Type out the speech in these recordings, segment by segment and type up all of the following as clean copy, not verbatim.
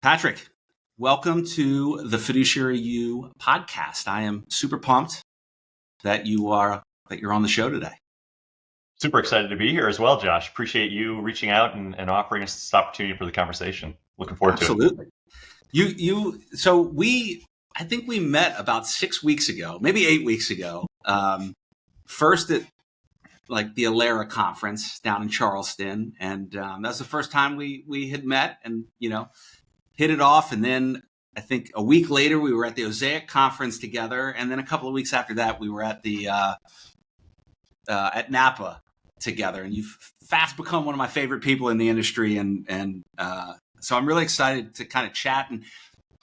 Patrick, welcome to the Fiduciary U Podcast. I am super pumped that you're on the show today. Super excited to be here as well, Josh. Appreciate you reaching out and offering us this opportunity for the conversation. Looking forward to it. Absolutely. I think we met about 6 weeks ago, maybe 8 weeks ago. First at the Alera conference down in Charleston, and that's the first time we had met and hit it off. And then I think a week later we were at the Osaic conference together, and then a couple of weeks after that we were at the at Napa together. And you've fast become one of my favorite people in the industry, and so I'm really excited to kind of chat. And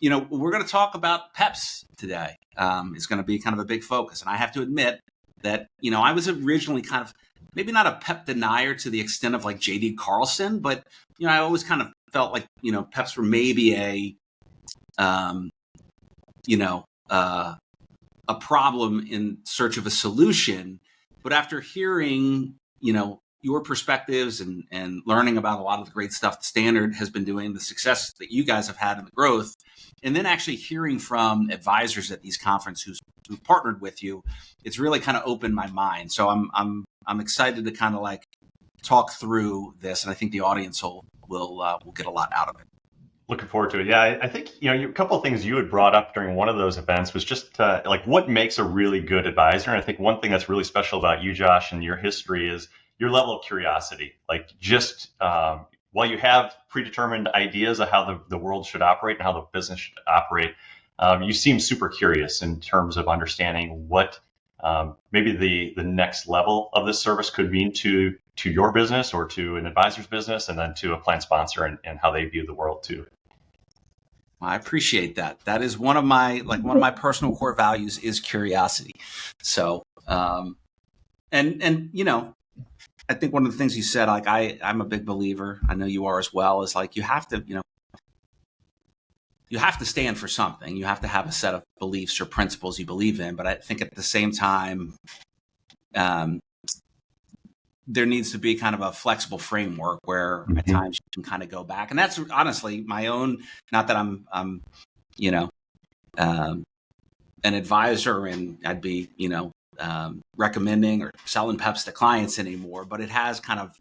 we're going to talk about PEPs today. It's going to be kind of a big focus, and I have to admit that I was originally kind of maybe not a PEP denier to the extent of like J.D. Carlson, but I always kind of felt like PEPs were maybe a problem in search of a solution. But after hearing your perspectives and learning about a lot of the great stuff the Standard has been doing, the success that you guys have had in the growth, and then actually hearing from advisors at these conferences who've partnered with you, it's really kind of opened my mind. So I'm excited to kind of like talk through this, and I think the audience will get a lot out of it. Looking forward to it. Yeah, I think a couple of things you had brought up during one of those events was just what makes a really good advisor. And I think one thing that's really special about you, Josh, and your history is your level of curiosity. Like just while you have predetermined ideas of how the world should operate and how the business should operate, you seem super curious in terms of understanding what maybe the next level of this service could mean to your business or to an advisor's business, and then to a plan sponsor and how they view the world too. I appreciate that. That is one of my personal core values is curiosity. So, I think one of the things you said, like I'm a big believer, I know you are as well, is like you have to stand for something. You have to have a set of beliefs or principles you believe in. But I think at the same time, there needs to be kind of a flexible framework where at times you can kind of go back. And that's honestly my own, not that I'm an advisor and I'd be, recommending or selling PEPs to clients anymore, but it has kind of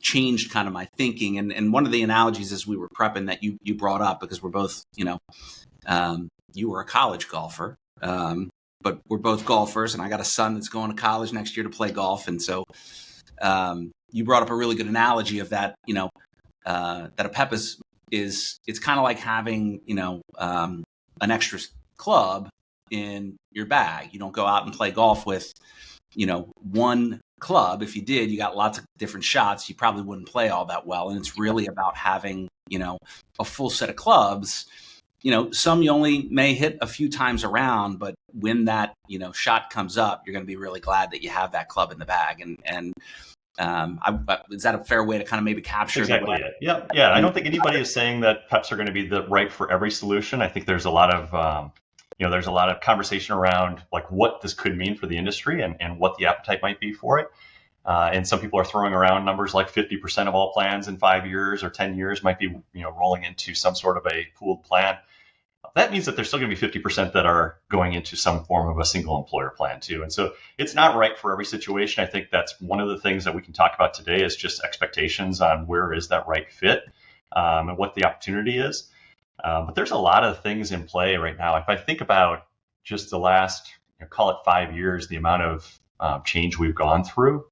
changed kind of my thinking. And one of the analogies as we were prepping that you brought up, because we're both, you were a college golfer, but we're both golfers, and I got a son that's going to college next year to play golf. And so you brought up a really good analogy of that, that a PEP is it's kind of like having, an extra club in your bag. You don't go out and play golf with, one club. If you did, you got lots of different shots, you probably wouldn't play all that well. And it's really about having, a full set of clubs. Some you only may hit a few times around, but when that, shot comes up, you're going to be really glad that you have that club in the bag. And is that a fair way to kind of maybe capture exactly it? Yeah. I don't think anybody is saying that PEPs are going to be the right for every solution. I think there's a lot of conversation around like what this could mean for the industry and what the appetite might be for it. And some people are throwing around numbers like 50% of all plans in 5 years or 10 years might be, rolling into some sort of a pooled plan. That means that there's still going to be 50% that are going into some form of a single employer plan too. And so it's not right for every situation. I think that's one of the things that we can talk about today is just expectations on where is that right fit and what the opportunity is. But there's a lot of things in play right now. If I think about just the last, call it 5 years, the amount of change we've gone through,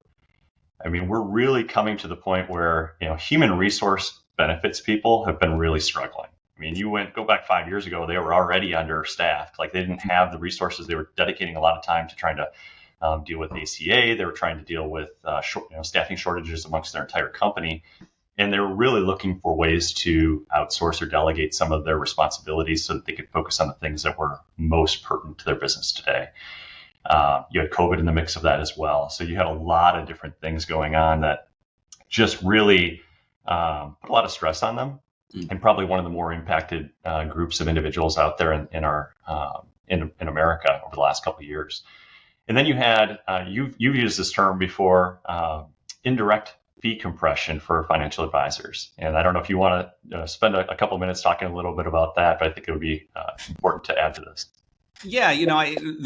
I mean, we're really coming to the point where, human resource benefits people have been really struggling. I mean, go back 5 years ago, they were already understaffed. Like they didn't have the resources. They were dedicating a lot of time to trying to deal with ACA. They were trying to deal with staffing shortages amongst their entire company. And they were really looking for ways to outsource or delegate some of their responsibilities so that they could focus on the things that were most pertinent to their business today. You had COVID in the mix of that as well. So you had a lot of different things going on that just really put a lot of stress on them. And probably one of the more impacted groups of individuals out there in America over the last couple of years. And then you had, you've used this term before, indirect fee compression for financial advisors. And I don't know if you want to spend a couple of minutes talking a little bit about that, but I think it would be important to add to this. Yeah,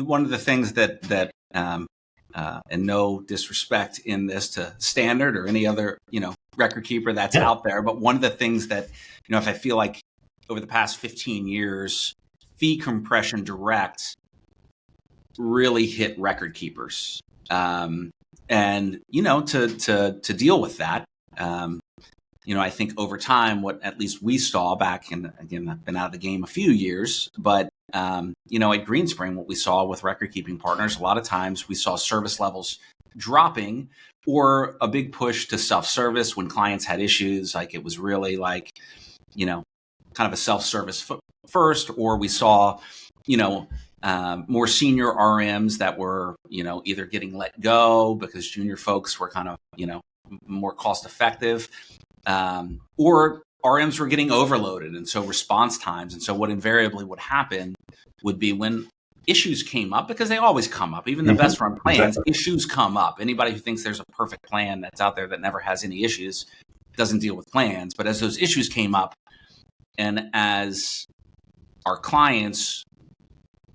one of the things that and no disrespect in this to Standard or any other, record keeper that's out there, but one of the things that, if I feel like over the past 15 years, fee compression direct really hit record keepers. And, to deal with that, I think over time, what at least we saw back in, again, I've been out of the game a few years, but, at Greenspring, what we saw with record keeping partners, a lot of times we saw service levels dropping or a big push to self-service when clients had issues. Like it was really like, kind of a self-service first, or we saw, more senior RMs that were, either getting let go because junior folks were kind of, more cost effective, or RMs were getting overloaded. And so response times. And so what invariably would happen would be when issues came up, because they always come up, even the best run plans, issues come up. Anybody who thinks there's a perfect plan that's out there that never has any issues doesn't deal with plans. But as those issues came up, and as our clients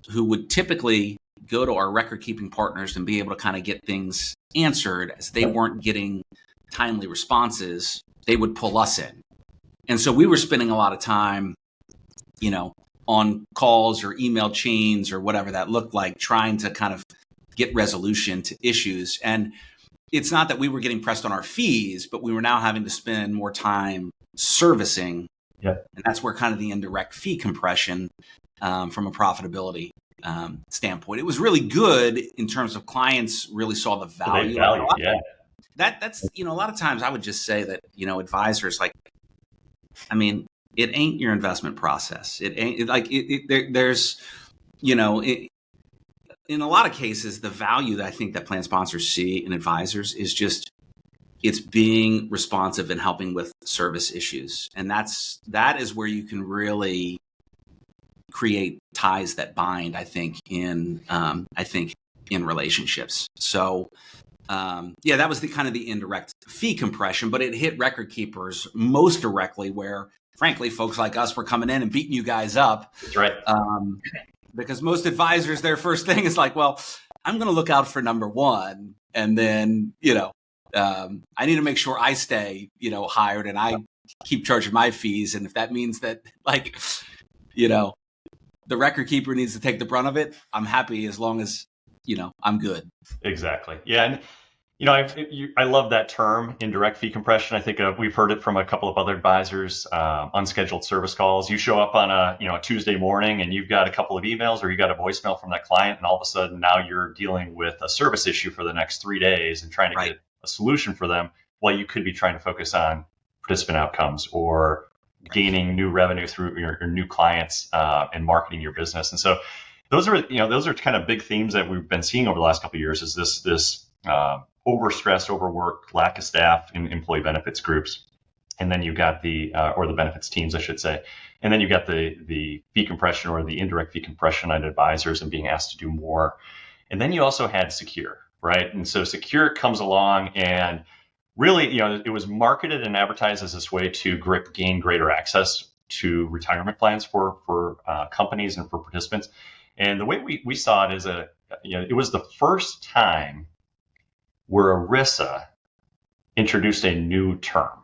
who would typically go to our record keeping partners and be able to kind of get things answered, as they weren't getting timely responses, they would pull us in. And so we were spending a lot of time, on calls or email chains or whatever that looked like, trying to kind of get resolution to issues. And it's not that we were getting pressed on our fees, but we were now having to spend more time servicing. And that's where kind of the indirect fee compression from a profitability standpoint. It was really good in terms of clients really saw the value. That's, a lot of times I would just say that, advisors, like, it ain't your investment process. It ain't there's, in a lot of cases, the value that I think that plan sponsors see in advisors is just, it's being responsive and helping with service issues. And that is where you can really create ties that bind, I think, in relationships. So, that was the kind of the indirect fee compression, but it hit record keepers most directly, where frankly, folks like us were coming in and beating you guys up. That's right. Because most advisors, their first thing is like, well, I'm going to look out for number one. And then, I need to make sure I stay, hired, and I keep charging my fees. And if that means that, like, the record keeper needs to take the brunt of it, I'm happy as long as, I'm good. Exactly. Yeah. And, I love that term, indirect fee compression. I think we've heard it from a couple of other advisors, unscheduled service calls. You show up on a Tuesday morning and you've got a couple of emails or you got a voicemail from that client, and all of a sudden now you're dealing with a service issue for the next 3 days and trying to get a solution for them, while you could be trying to focus on participant outcomes or gaining new revenue through your new clients and marketing your business. And so those are kind of big themes that we've been seeing over the last couple of years, is this overstressed, overworked, lack of staff in employee benefits groups. And then you've got the benefits teams, I should say. And then you've got the fee compression or the indirect fee compression on advisors and being asked to do more. And then you also had Secure, right? And so Secure comes along, and really, it was marketed and advertised as this way to gain greater access to retirement plans for companies and for participants. And the way we saw it is it was the first time where ERISA introduced a new term,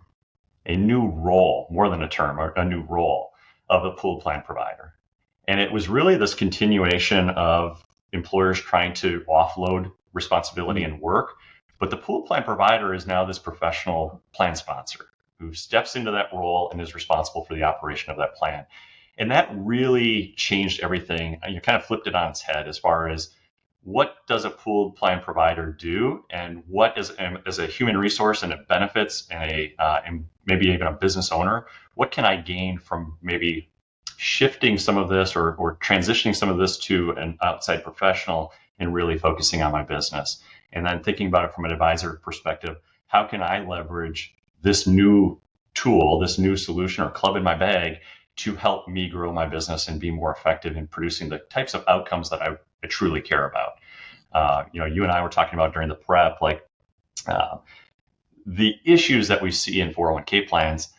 a new role, more than a term, or a new role of a pooled plan provider. And it was really this continuation of employers trying to offload responsibility and work. But the pooled plan provider is now this professional plan sponsor who steps into that role and is responsible for the operation of that plan. And that really changed everything. You kind of flipped it on its head as far as, what does a pooled plan provider do, and what is, as a human resource and it benefits and maybe even a business owner, what can I gain from maybe shifting some of this or transitioning some of this to an outside professional and really focusing on my business? And then thinking about it from an advisor perspective, how can I leverage this new tool, this new solution or club in my bag to help me grow my business and be more effective in producing the types of outcomes that I truly care about? You and I were talking about during the prep, the issues that we see in 401k plans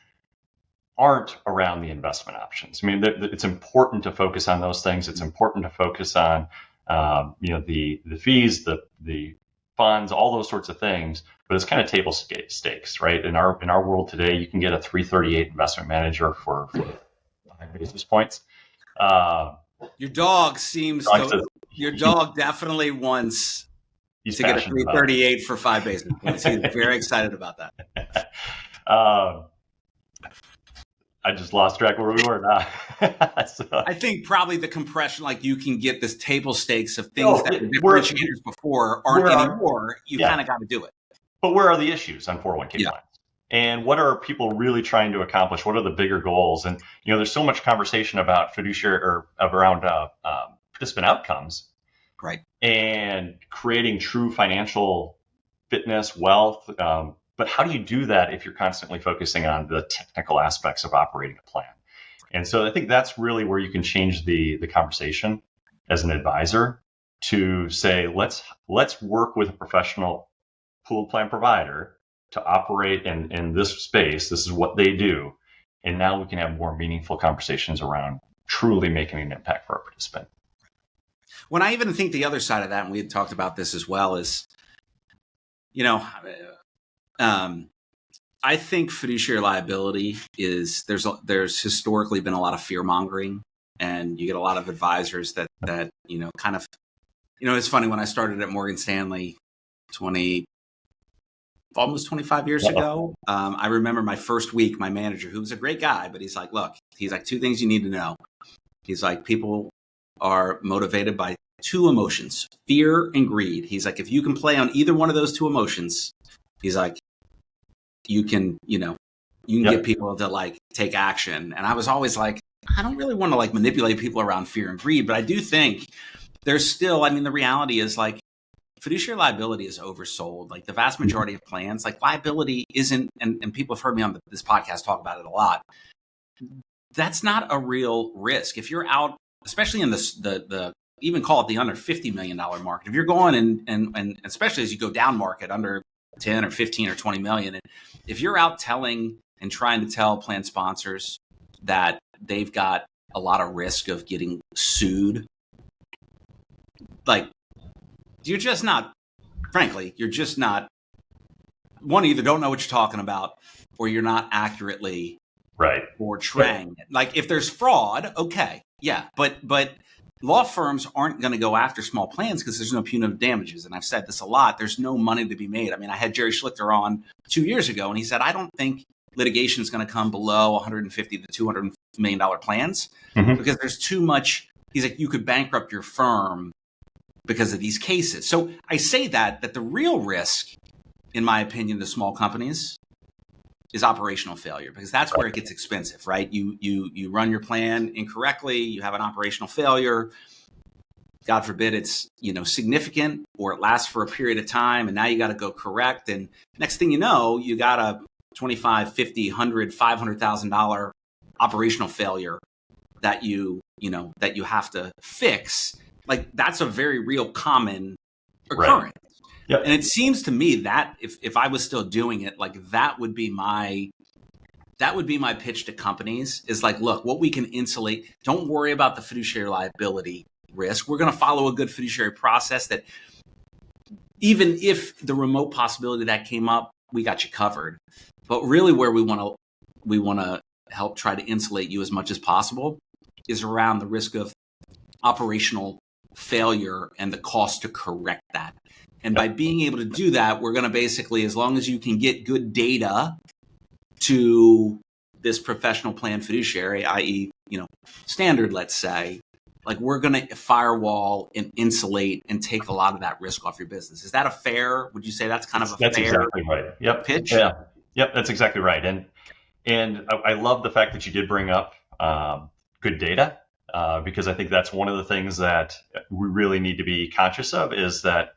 aren't around the investment options. I mean, it's important to focus on those things. It's important to focus on, the fees, the funds, all those sorts of things. But it's kind of table stakes, right? In our world today, you can get a 338 investment manager for 5 basis points. Your dog your dog definitely wants to get a 338 for 5 basis points. He's very excited about that. I just lost track of where we were now. So, I think probably the compression, like you can get this table stakes of things that were differentiators before aren't anymore. You kind of got to do it. But where are the issues on 401k plans? And what are people really trying to accomplish? What are the bigger goals? And, there's so much conversation about fiduciary or around participant outcomes. Right. And creating true financial fitness, wealth. But how do you do that if you're constantly focusing on the technical aspects of operating a plan? And so I think that's really where you can change the conversation as an advisor to say, let's work with a professional pooled plan provider to operate in this space. This is what they do. And now we can have more meaningful conversations around truly making an impact for our participant. When I even think the other side of that, and we had talked about this as well, is, I think fiduciary liability is there's historically been a lot of fear mongering, and you get a lot of advisors that kind of, it's funny, when I started at Morgan Stanley almost 25 years ago, I remember my first week, my manager, who was a great guy, but he's like, look, two things you need to know. He's like, people are motivated by 2 emotions, fear and greed. He's like, if you can play on either one of those 2 emotions, he's like, you can get people to like take action. And I was always like, I don't really want to like manipulate people around fear and greed, but I do think there's still, the reality is like fiduciary liability is oversold. Like the vast majority of plans, like liability isn't, and people have heard me on this podcast talk about it a lot. That's not a real risk. If you're out, especially in the even call it the under $50 million market, if you're going and especially as you go down market under 10 or 15 or 20 million. And if you're out telling and trying to tell plan sponsors that they've got a lot of risk of getting sued, like you're just not, one, either don't know what you're talking about or you're not accurately portraying it. Like if there's fraud, okay. Yeah. But law firms aren't going to go after small plans because there's no punitive damages. And I've said this a lot. There's no money to be made. I had Jerry Schlichter on 2 years ago, and he said, I don't think litigation is going to come below $150 to $200 million plans because there's too much. He's like, you could bankrupt your firm because of these cases. So I say that the real risk, in my opinion, to small companies is operational failure, because that's where it gets expensive, right? You run your plan incorrectly, you have an operational failure. God forbid it's, significant, or it lasts for a period of time, and now you got to go correct. And next thing you know, you got a $25, $50, $100, $500,000 operational failure that you have to fix. Like that's a very real common occurrence. Right. Yep. And it seems to me that if I was still doing it, like that would be my pitch to companies is like, look, what we can insulate, don't worry about the fiduciary liability risk. We're going to follow a good fiduciary process that even if the remote possibility that came up, we got you covered. But really where we want to help try to insulate you as much as possible is around the risk of operational failure and the cost to correct that. And by being able to do that, we're going to basically, as long as you can get good data to this professional plan fiduciary, i.e., standard, let's say, like we're going to firewall and insulate and take a lot of that risk off your business. Is that would you say that's kind of a that's fair exactly right. Yep. Pitch? Yeah. Yep. That's exactly right. And I love the fact that you did bring up good data because I think that's one of the things that we really need to be conscious of is that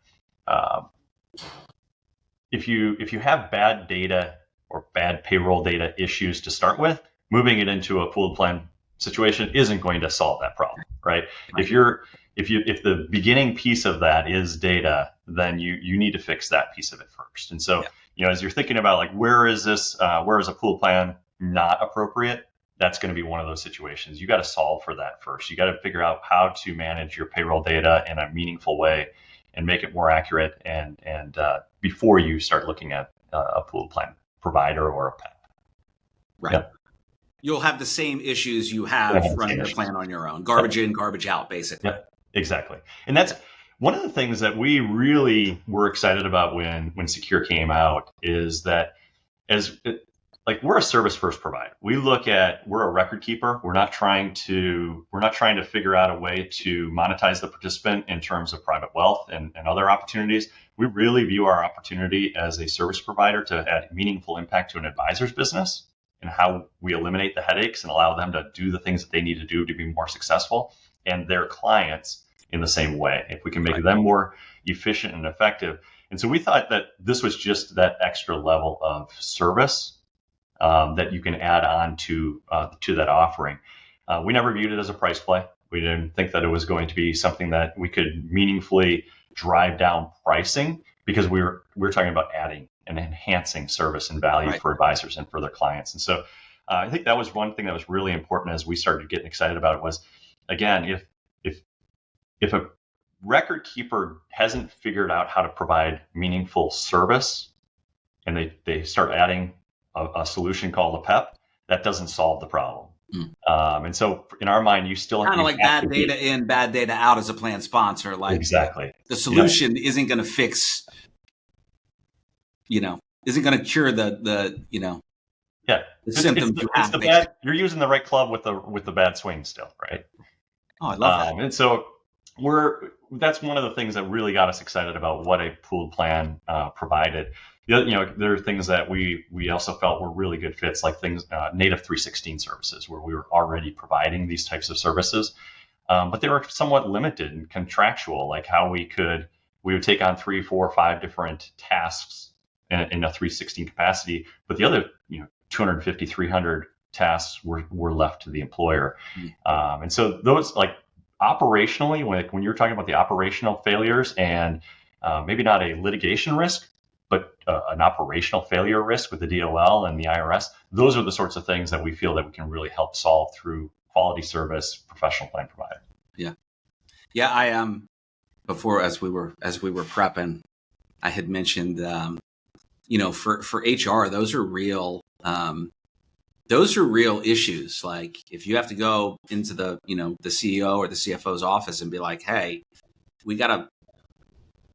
if you have bad data or bad payroll data issues to start with, moving it into a pooled plan situation isn't going to solve that problem, right? If the beginning piece of that is data, then you need to fix that piece of it first. And so, as you're thinking about like, where is a pool plan not appropriate? That's going to be one of those situations. You got to solve for that first. You got to figure out how to manage your payroll data in a meaningful way and make it more accurate and before you start looking at a pool plan provider or a PEP. Right. Yep. You'll have the same issues you have running your plan on your own. Garbage in, garbage out, basically. Yeah, exactly. And that's one of the things that we really were excited about when Secure came out is that we're a service first provider. We're a record keeper. We're not trying to figure out a way to monetize the participant in terms of private wealth and other opportunities. We really view our opportunity as a service provider to add meaningful impact to an advisor's business and how we eliminate the headaches and allow them to do the things that they need to do to be more successful, and their clients in the same way. If we can make them more efficient and effective. And so we thought that this was just that extra level of service that you can add on to that offering. We never viewed it as a price play. We didn't think that it was going to be something that we could meaningfully drive down pricing, because we were talking about adding and enhancing service and value for advisors and for their clients. And so I think that was one thing that was really important as we started getting excited about it was, again, if a record keeper hasn't figured out how to provide meaningful service and they start adding a solution called a PEP, that doesn't solve the problem. And so in our mind, you still kind of like bad data in, bad data out as a plan sponsor. Like exactly, the solution isn't going to fix, isn't going to cure the symptoms you have. You're using the right club with the bad swing still, right? Oh, I love that. And so that's one of the things that really got us excited about what a pooled plan provided. There are things that we also felt were really good fits, like things native 316 services, where we were already providing these types of services, but they were somewhat limited and contractual, like how we would take on 3, 4, 5 different tasks in a 316 capacity, but the other 250, 300 tasks were left to the employer. And so those, like, operationally, when you're talking about the operational failures and maybe not a litigation risk, but an operational failure risk with the DOL and the IRS, those are the sorts of things that we feel that we can really help solve through quality service professional plan provider. Yeah. I before as we were prepping, I had mentioned for HR, those are real issues. Like if you have to go into the the CEO or the CFO's office and be like, hey, we got to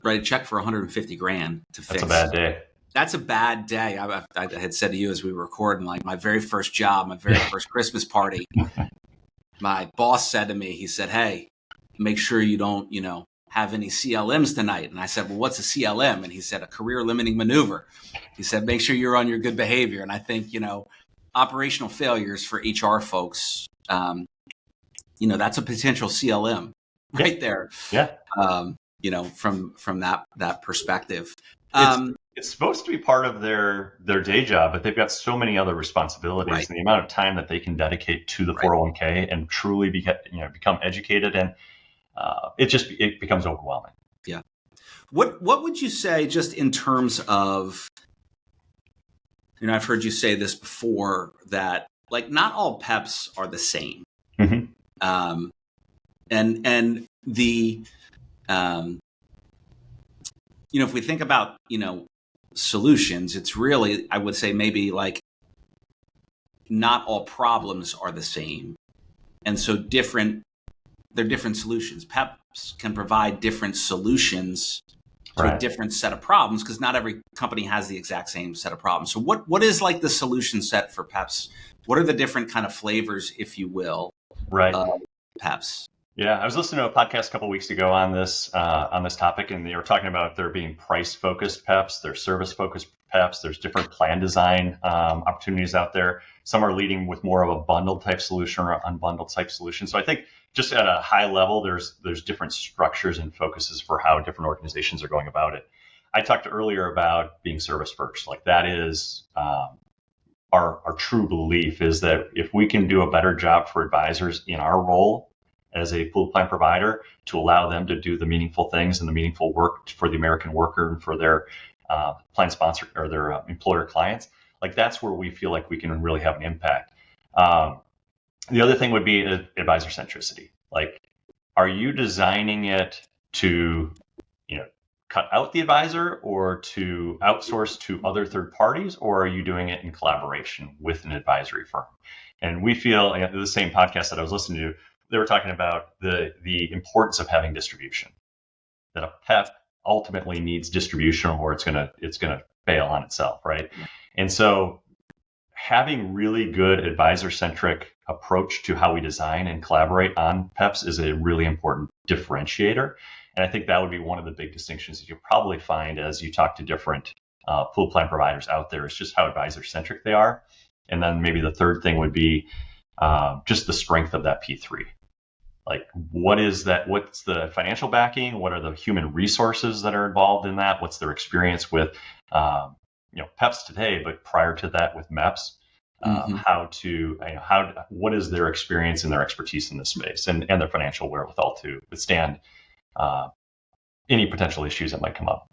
write a check for $150,000 to fix. That's a bad day. That's a bad day. I had said to you as we were recording, like my very first job, my very first Christmas party, my boss said to me, he said, hey, make sure you don't, have any CLMs tonight. And I said, well, what's a CLM? And he said, a career limiting maneuver. He said, make sure you're on your good behavior. And I think, operational failures for HR folks, that's a potential CLM right there. Yeah. From that perspective. It's supposed to be part of their day job, but they've got so many other responsibilities, and the amount of time that they can dedicate to the 401k and truly become educated, and it becomes overwhelming. Yeah. What would you say, just in terms of, I've heard you say this before, that like not all PEPs are the same. Mm-hmm. And the if we think about, solutions, it's really, I would say maybe like not all problems are the same. And so they're different solutions. PEPs can provide different solutions to a different set of problems, because not every company has the exact same set of problems. So what is like the solution set for PEPs? What are the different kind of flavors, if you will, of PEPs? Yeah, I was listening to a podcast a couple of weeks ago on this topic, and they were talking about there being price-focused PEPs, there's service-focused PEPs, there's different plan design opportunities out there. Some are leading with more of a bundled type solution or unbundled type solution. So I think just at a high level, there's different structures and focuses for how different organizations are going about it. I talked earlier about being service first. Like that is our true belief, is that if we can do a better job for advisors in our role as a pool plan provider to allow them to do the meaningful things and the meaningful work for the American worker and for their plan sponsor or their employer clients. Like that's where we feel like we can really have an impact. The other thing would be advisor centricity. Like, are you designing it to, cut out the advisor or to outsource to other third parties, or are you doing it in collaboration with an advisory firm? And we feel, the same podcast that I was listening to, they were talking about the importance of having distribution. That a PEP ultimately needs distribution, or it's gonna fail on itself, right? And so having really good advisor-centric approach to how we design and collaborate on PEPs is a really important differentiator. And I think that would be one of the big distinctions that you'll probably find as you talk to different pool plan providers out there, is just how advisor-centric they are. And then maybe the third thing would be just the strength of that P3. Like, what is that? What's the financial backing? What are the human resources that are involved in that? What's their experience with PEPs today, but prior to that with MEPs? What is their experience and their expertise in this space, and their financial wherewithal to withstand any potential issues that might come up?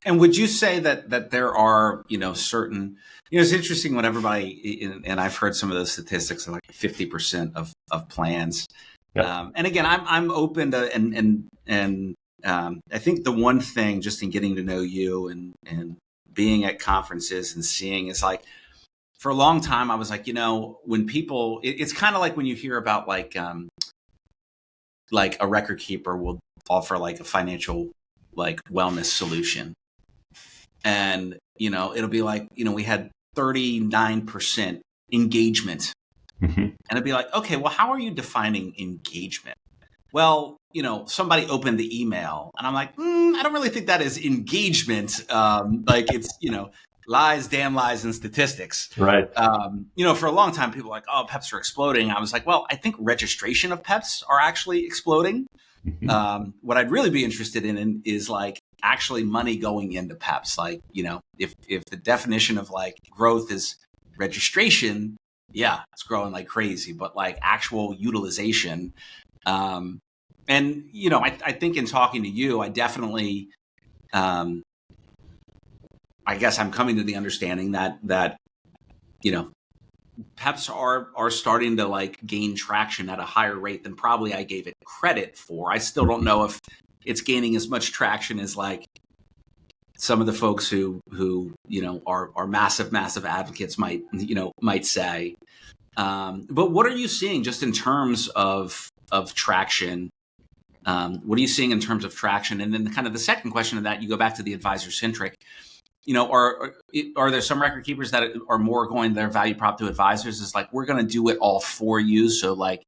And would you say that there are, certain, it's interesting when everybody, and I've heard some of those statistics, like 50% of plans. Yep. And again, I'm open to, and I think the one thing just in getting to know you and being at conferences and seeing is like, for a long time, I was like, when people, it's kind of like when you hear about like a record keeper will offer like a financial like wellness solution. And, it'll be like, we had 39% engagement. Mm-hmm. And it'd be like, okay, well, how are you defining engagement? Well, somebody opened the email and I'm like, I don't really think that is engagement. Like it's, lies, damn lies, and statistics. Right. For a long time, people were like, oh, PEPs are exploding. I was like, well, I think registration of PEPs are actually exploding. Mm-hmm. What I'd really be interested in is like actually money going into PEPs. Like, if the definition of like growth is registration, yeah, it's growing like crazy, but like actual utilization. And, I think in talking to you, I definitely, I guess I'm coming to the understanding that PEPs are starting to like gain traction at a higher rate than probably I gave it credit for. I still don't know if it's gaining as much traction as like some of the folks who are massive advocates might say. But what are you seeing just in terms of traction? What are you seeing in terms of traction? And then kind of the second question of that, you go back to the advisor centric. Are there some record keepers that are more going their value prop to advisors is like, we're going to do it all for you. So like,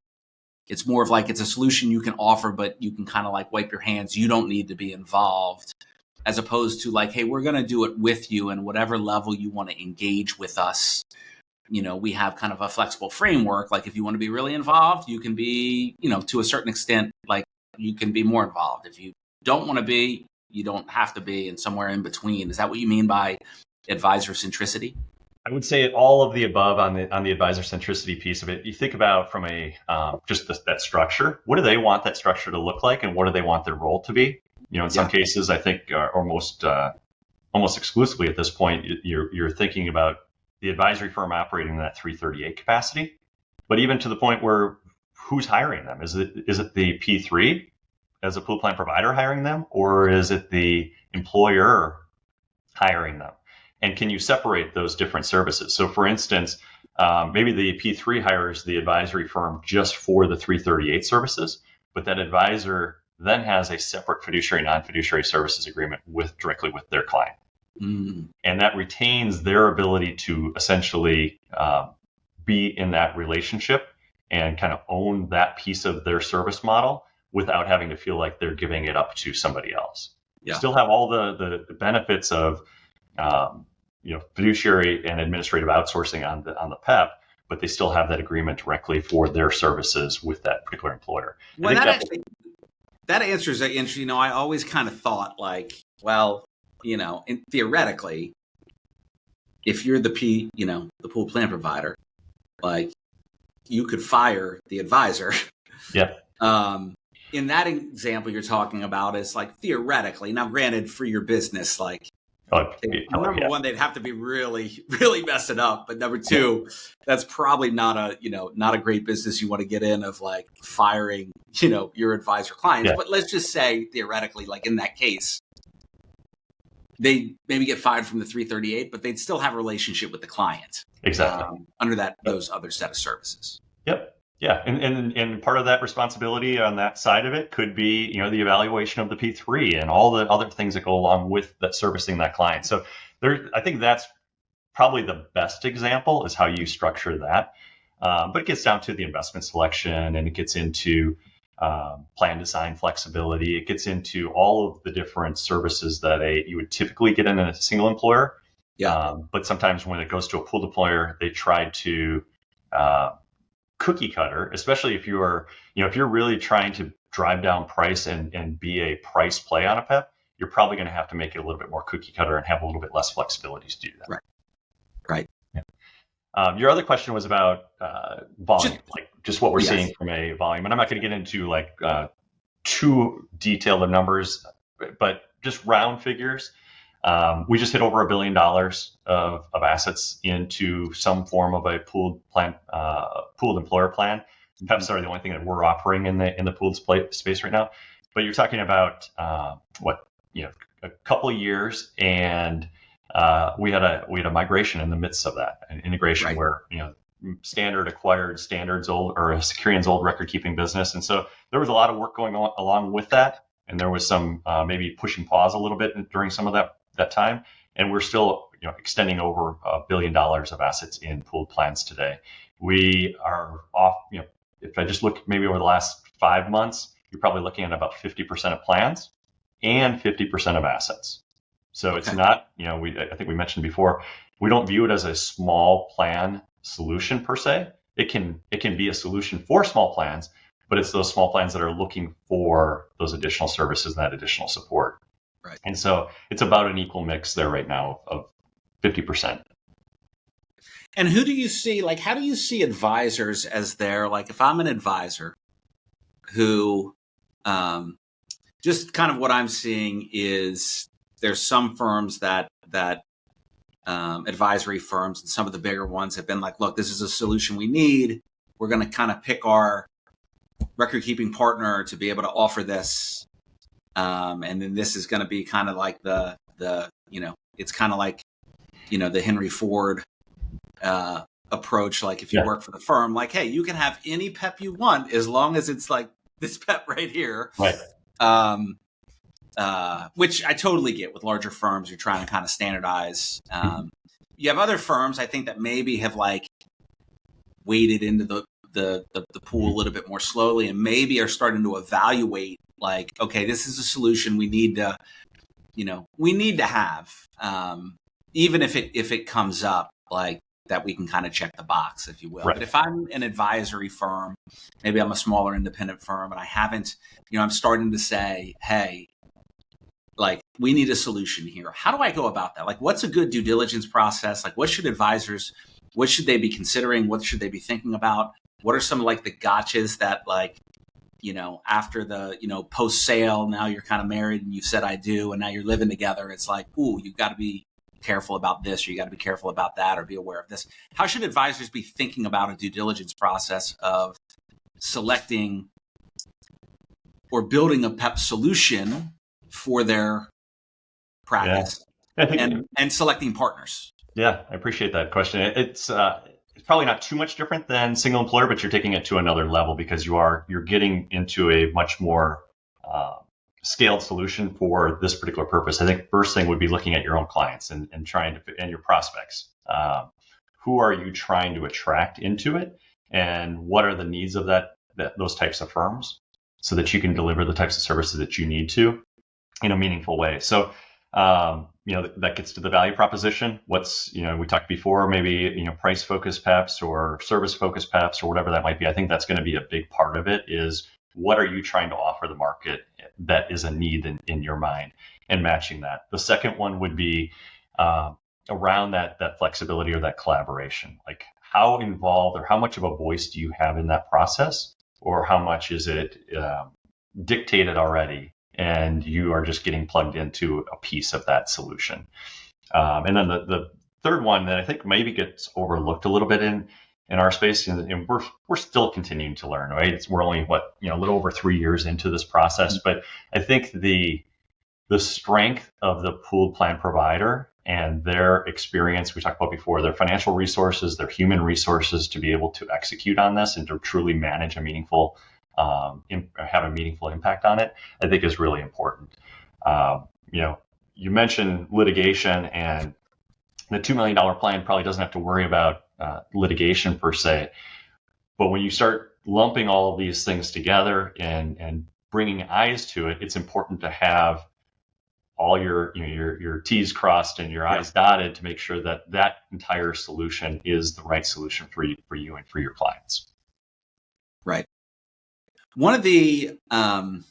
it's more of like, it's a solution you can offer, but you can kind of like wipe your hands. You don't need to be involved, as opposed to like, hey, we're going to do it with you, and whatever level you want to engage with us. We have kind of a flexible framework. Like if you want to be really involved, you can be, to a certain extent, like you can be more involved. If you don't want to be, you don't have to be, and somewhere in between. Is that what you mean by advisor centricity? I would say all of the above on the advisor centricity piece of it. You think about from a that structure. What do they want that structure to look like, and what do they want their role to be? In some cases, I think almost exclusively at this point, you're thinking about the advisory firm operating in that 338 capacity. But even to the point where who's hiring them? Is it the P3 as a pool plan provider hiring them, or is it the employer hiring them? And can you separate those different services? So for instance, maybe the P3 hires the advisory firm just for the 338 services, but that advisor then has a separate fiduciary, non-fiduciary services agreement directly with their client. Mm. And that retains their ability to essentially be in that relationship and kind of own that piece of their service model without having to feel like they're giving it up to somebody else. Yeah. You still have all the benefits of fiduciary and administrative outsourcing on the PEP, but they still have that agreement directly for their services with that particular employer. Well, that answers that. I always kind of thought like, well, theoretically, if you're the pool plan provider, like you could fire the advisor. Yeah. In that example you're talking about is like theoretically, now granted for your business, like number one, they'd have to be really, really messing up. But number two, that's probably not a great business you want to get in of like firing, your advisor clients. But let's just say theoretically, like in that case, they maybe get fired from the 338, but they'd still have a relationship with the client. Exactly. Under those other set of services. Yep. Yeah. And part of that responsibility on that side of it could be, the evaluation of the P3 and all the other things that go along with that servicing that client. So I think that's probably the best example is how you structure that. But it gets down to the investment selection, and it gets into plan design flexibility. It gets into all of the different services that you would typically get in a single employer. Yeah. But sometimes when it goes to a pooled employer, they try to cookie cutter, especially if you're really trying to drive down price and be a price play on a PEP, you're probably going to have to make it a little bit more cookie cutter and have a little bit less flexibility to do that. Right. Yeah. Your other question was about volume, just what we're seeing from a volume. And I'm not going to get into too detailed of numbers, but just round figures. We just hit over $1 billion of assets into some form of a pooled employer plan. PEPs are the only thing that we're offering in the pooled space right now. But you're talking about a couple of years, and we had a migration in the midst of that, an integration where Standard acquired Standard's Securian's old record keeping business, and so there was a lot of work going on along with that, and there was some maybe pushing pause a little bit during some of that time, and we're still extending over $1 billion of assets in pooled plans today. We are off. If I just look maybe over the last 5 months, you're probably looking at about 50% of plans and 50% of assets. So It's not, I think we mentioned before, we don't view it as a small plan solution per se. It can be a solution for small plans, but it's those small plans that are looking for those additional services and that additional support. Right. And so it's about an equal mix there right now of 50%. And who do you see, how do you see advisors as their, if I'm an advisor who, just kind of what I'm seeing is there's some firms that advisory firms, and some of the bigger ones have been like, look, this is a solution we need. We're going to kind of pick our record keeping partner to be able to offer this. And then this is going to be kind of like it's kind of like, the Henry Ford approach. Like if you work for the firm, hey, you can have any PEP you want as long as it's like this PEP right here. Right. Which I totally get with larger firms. You're trying to kind of standardize. You have other firms, I think, that maybe have waded into the pool a little bit more slowly, and maybe are starting to evaluate okay, this is a solution we need to, have, even if it comes up that we can kind of check the box, if you will. Right. But if I'm an advisory firm, maybe I'm a smaller independent firm, and I haven't, I'm starting to say, hey, we need a solution here. How do I go about that? What's a good due diligence process? what should they be considering? What should they be thinking about? What are some the gotchas that after the, post sale, now you're kind of married and you've said I do, and now you're living together. It's ooh, you've got to be careful about this, or you got to be careful about that, or be aware of this. How should advisors be thinking about a due diligence process of selecting or building a PEP solution for their practice and selecting partners? Yeah, I appreciate that question. It's probably not too much different than single employer, but you're taking it to another level because you're getting into a much more scaled solution for this particular purpose. I think first thing would be looking at your own clients and trying to and your prospects. Who are you trying to attract into it, and what are the needs of those types of firms, so that you can deliver the types of services that you need to in a meaningful way. So that gets to the value proposition. What's, we talked before, maybe, price focused PEPs or service focused PEPs or whatever that might be. I think that's going to be a big part of it, is what are you trying to offer the market that is a need in your mind, and matching that. The second one would be around that flexibility or that collaboration. How involved or how much of a voice do you have in that process or how much is it dictated already, and you are just getting plugged into a piece of that solution. And then the third one that I think maybe gets overlooked a little bit in our space, and we're still continuing to learn, right? We're only a little over 3 years into this process, but I think the strength of the pooled plan provider and their experience, we talked about before, their financial resources, their human resources to be able to execute on this and to truly manage a meaningful, have a meaningful impact on it, I think is really important. You mentioned litigation, and the $2 million plan probably doesn't have to worry about litigation per se. But when you start lumping all of these things together and bringing eyes to it, it's important to have all your T's crossed and your I's dotted to make sure that that entire solution is the right solution for you and for your clients. Right. One of the I'm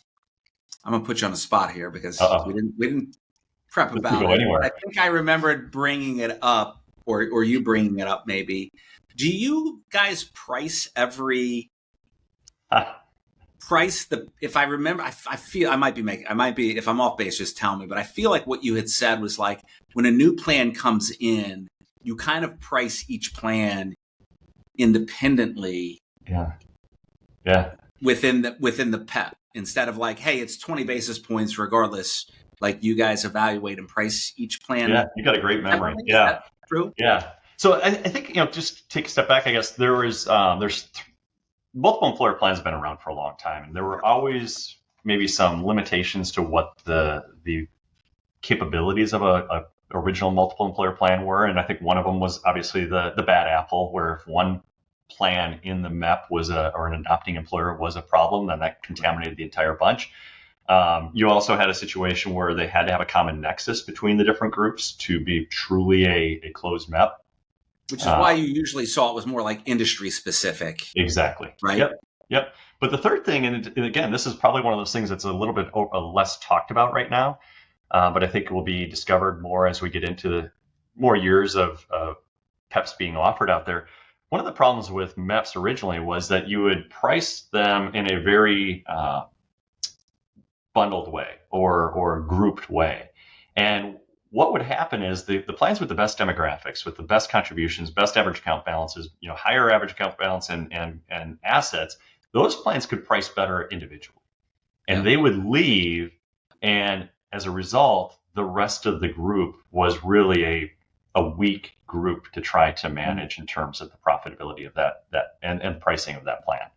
gonna put you on the spot here because we didn't prep about it. Anywhere. I think I remembered bringing it up, or you bringing it up maybe. Do you guys price every price if I remember, I feel I might be, if I'm off base, just tell me, but I feel like what you had said was like when a new plan comes in, you kind of price each plan independently. Yeah. Within the PEP, instead of like, hey, it's 20 basis points regardless, like you guys evaluate and price each plan. Yeah, you got a great memory. Is that true? Yeah. So I think, just take a step back, I guess there's multiple employer plans have been around for a long time, and there were always maybe some limitations to what the capabilities of a original multiple employer plan were. And I think one of them was obviously the bad apple, where if one plan in the MEP or an adopting employer was a problem, then that contaminated the entire bunch. You also had a situation where they had to have a common nexus between the different groups to be truly a closed MEP. Which is why you usually saw it was more like industry specific. Exactly. Right? Yep. But the third thing, and again, this is probably one of those things that's a little bit less talked about right now, but I think it will be discovered more as we get into the more years of PEPs being offered out there. One of the problems with MEPs originally was that you would price them in a very bundled way or grouped way. And what would happen is the plans with the best demographics, with the best contributions, best average account balances, higher average account balance and assets, those plans could price better individually. And they would leave, and as a result, the rest of the group was really a weak group to try to manage in terms of the profitability of that and pricing of that plan.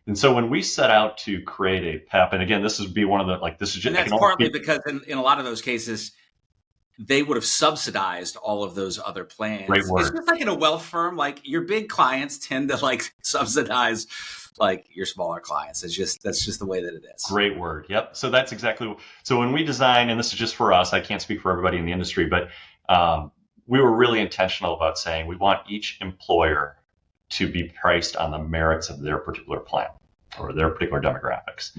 And so when we set out to create a PEP, and again, this would be one of the, this is just, and that's partly because in a lot of those cases, they would have subsidized all of those other plans. Great word. It's just like in a wealth firm, like your big clients tend to like subsidize like your smaller clients. That's just the way that it is. Great word. Yep. So that's exactly. So when we design, and this is just for us, I can't speak for everybody in the industry, but we were really intentional about saying we want each employer to be priced on the merits of their particular plan or their particular demographics.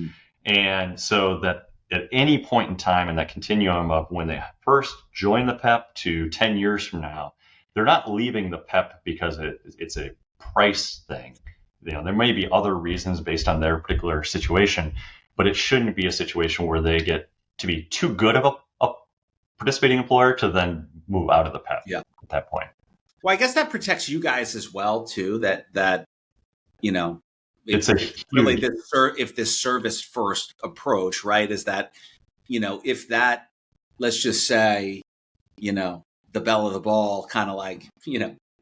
And so that at any point in time in that continuum of when they first join the PEP to 10 years from now, they're not leaving the PEP because it's a price thing. There may be other reasons based on their particular situation, but it shouldn't be a situation where they get to be too good of a participating employer to then move out of the PEP at that point. Well, I guess that protects you guys as well too. That it's really if this service first approach, right, is that if that, let's just say, the belle of the ball kind of like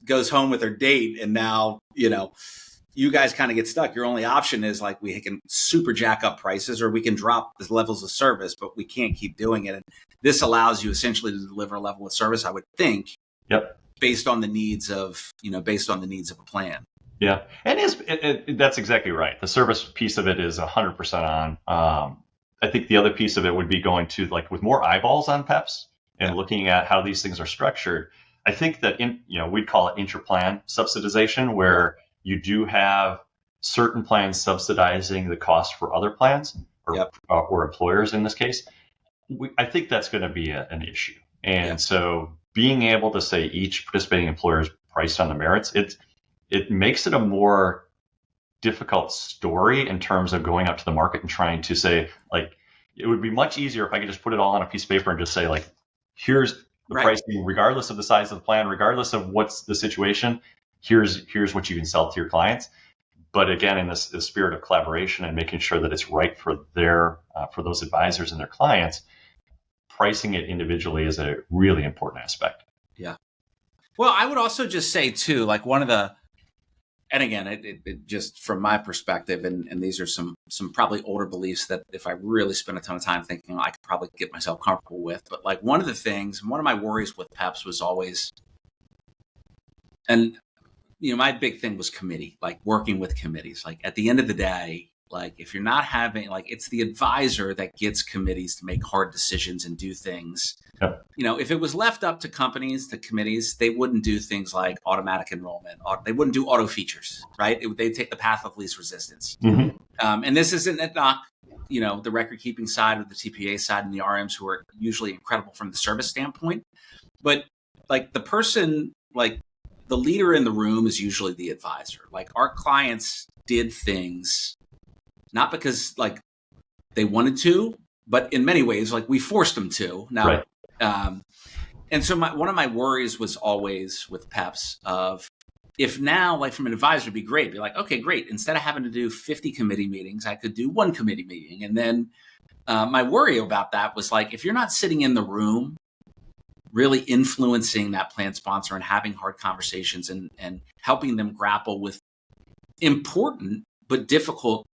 goes home with her date, and now you guys kind of get stuck. Your only option is like we can super jack up prices, or we can drop the levels of service, but we can't keep doing it. And this allows you essentially to deliver a level of service, I would think. Yep. Based on the needs of a plan. Yeah, and that's exactly right. The service piece of it is 100% on. I think the other piece of it would be going to with more eyeballs on PEPs and looking at how these things are structured. I think that we'd call it intra-plan subsidization, where you do have certain plans subsidizing the cost for other plans or employers in this case. I think that's going to be an issue, and so being able to say each participating employer is priced on the merits, it makes it a more difficult story in terms of going out to the market and trying to say, like, it would be much easier if I could just put it all on a piece of paper and just say, like, here's the pricing, regardless of the size of the plan, regardless of what's the situation, here's what you can sell to your clients. But again, in this spirit of collaboration and making sure that it's right for for those advisors and their clients, pricing it individually is a really important aspect. Yeah. Well, I would also just say too, like one of the, and again, it just from my perspective, and these are some probably older beliefs that if I really spend a ton of time thinking, I could probably get myself comfortable with. But like one of my worries with PEPs was always, and my big thing was committee, like working with committees. Like at the end of the day, like if you're not having, like it's the advisor that gets committees to make hard decisions and do things. Yep. If it was left up to companies, to committees, they wouldn't do things like automatic enrollment. They wouldn't do auto features, right? They'd take the path of least resistance. Mm-hmm. And this isn't a knock, the record keeping side or the TPA side and the RMs who are usually incredible from the service standpoint. But like the person, like the leader in the room is usually the advisor. Like our clients did things not because like they wanted to, but in many ways, like we forced them to. Now, right. And so one of my worries was always with PEPs of if now, like from an advisor, it'd be great. Be like, okay, great. Instead of having to do 50 committee meetings, I could do one committee meeting. And then my worry about that was like, if you're not sitting in the room, really influencing that plan sponsor and having hard conversations and helping them grapple with important but difficult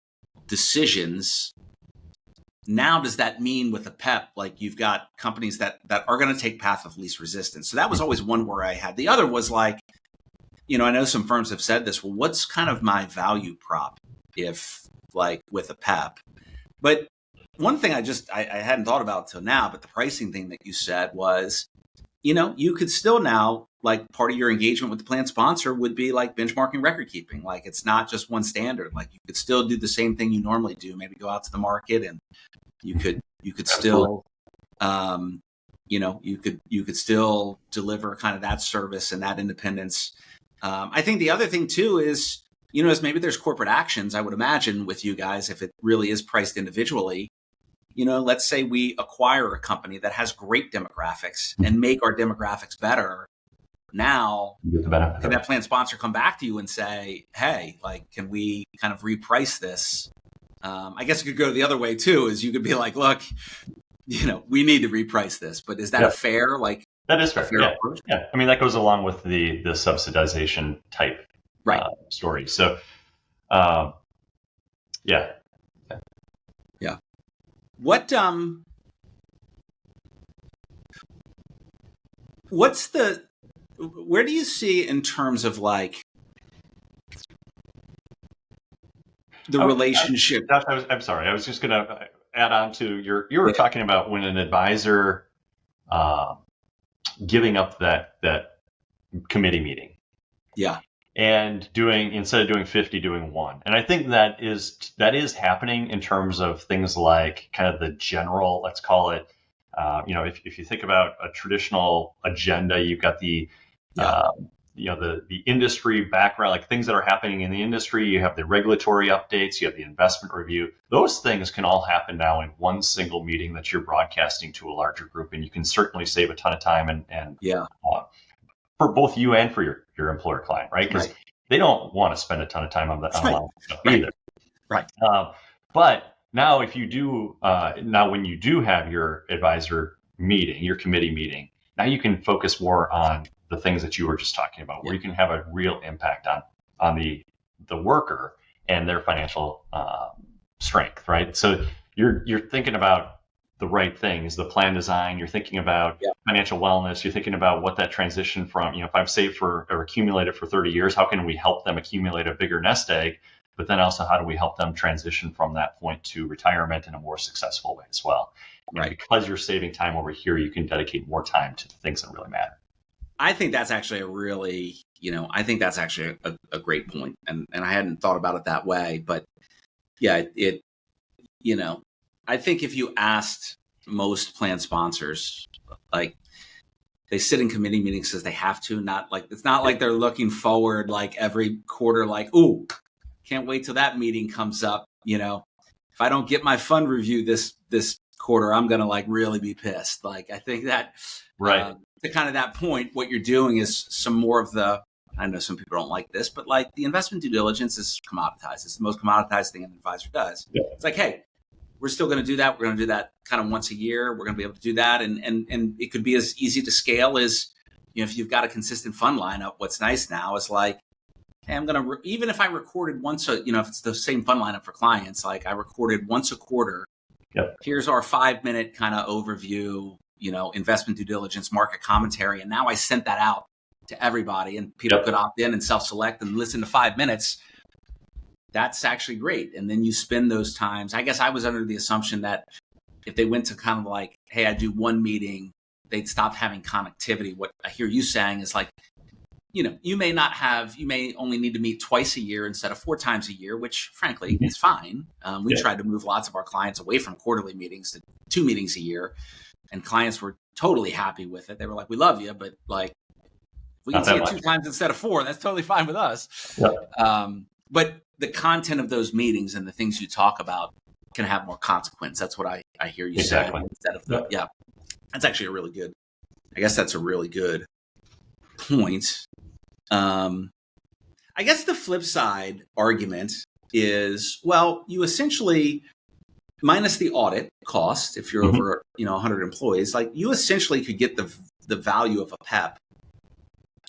decisions. Now, does that mean with a PEP, like you've got companies that are going to take path of least resistance? So that was always one worry I had. The other was like, I know some firms have said this, well, what's kind of my value prop if like with a PEP? But one thing I hadn't thought about till now, but the pricing thing that you said was, you could still now, like part of your engagement with the plan sponsor would be like benchmarking record keeping. Like it's not just one standard. Like you could still do the same thing you normally do. Maybe go out to the market and you could still, you could still deliver kind of that service and that independence. I think the other thing too is, as maybe there's corporate actions, I would imagine with you guys, if it really is priced individually, let's say we acquire a company that has great demographics and make our demographics better. Now, can that plan sponsor come back to you and say, hey, like, can we kind of reprice this? I guess it could go the other way too, is you could be like, look, we need to reprice this, but is that a fair, like, that is fair. Approach? Yeah. I mean, that goes along with the subsidization type story. So, yeah. Where do you see in terms of like the relationship? I'm sorry. I was just going to add on to you were talking about when an advisor giving up that committee meeting. Yeah. And instead of doing 50, doing one. And I think that is happening in terms of things like kind of the general, let's call it, if you think about a traditional agenda, you've got the industry background, like things that are happening in the industry. You have the regulatory updates, you have the investment review. Those things can all happen now in one single meeting that you're broadcasting to a larger group, and you can certainly save a ton of time and for both you and for your employer client, right? Because they don't want to spend a ton of time on that stuff either. Right. But now, if you do, when you do have your advisor meeting, your committee meeting, now you can focus more on the things that you were just talking about, where you can have a real impact on the worker and their financial strength, right? So you're thinking about the right things, the plan design, you're thinking about financial wellness, you're thinking about what that transition from, if I've saved for or accumulated for 30 years, how can we help them accumulate a bigger nest egg? But then also, how do we help them transition from that point to retirement in a more successful way as well? Right. And because you're saving time over here, you can dedicate more time to the things that really matter. I think that's actually a great point. And I hadn't thought about it that way, but yeah, I think if you asked most plan sponsors, like they sit in committee meetings because they have to, it's not like they're looking forward like every quarter, like, ooh, can't wait till that meeting comes up. If I don't get my fund review this quarter, I'm going to like really be pissed. Like, I think that to kind of that point, what you're doing is some more of I know some people don't like this, but like the investment due diligence is commoditized. It's the most commoditized thing an advisor does. Yeah. It's like, hey, we're still going to do that. We're going to do that kind of once a year. We're going to be able to do that. And it could be as easy to scale as, if you've got a consistent fund lineup. What's nice now is like, hey, I'm going to, even if I recorded once, if it's the same fund lineup for clients, like I recorded once a quarter, here's our 5-minute kind of overview, investment due diligence, market commentary. And now I sent that out to everybody, and people could opt in and self-select and listen to 5 minutes. That's actually great. And then you spend those times. I guess I was under the assumption that if they went to kind of like, hey, I do one meeting, they'd stop having connectivity. What I hear you saying is like, you may only need to meet twice a year instead of 4 times a year, which frankly is fine. We tried to move lots of our clients away from quarterly meetings to 2 meetings a year, and clients were totally happy with it. They were like, we love you, but like, we can see it 2 times instead of 4. That's totally fine with us. Yep. But the content of those meetings and the things you talk about can have more consequence. That's what I hear you say instead of that's actually that's a really good point. I guess the flip side argument is, well, you essentially, minus the audit cost, if you're over 100 employees, like you essentially could get the value of a PEP.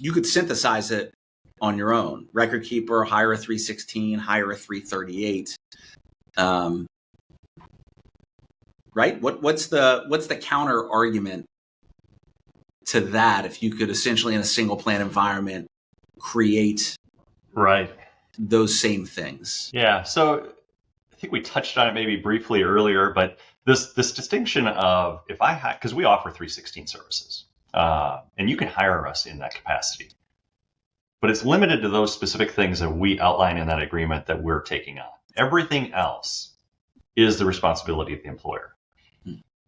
You could synthesize it on your own. Record keeper, hire a 316, hire a 338. Right? What's the counter argument to that if you could essentially in a single plan environment create those same things? Yeah. So I think we touched on it maybe briefly earlier, but this distinction of because we offer 316 services, and you can hire us in that capacity, but it's limited to those specific things that we outline in that agreement that we're taking on. Everything else is the responsibility of the employer.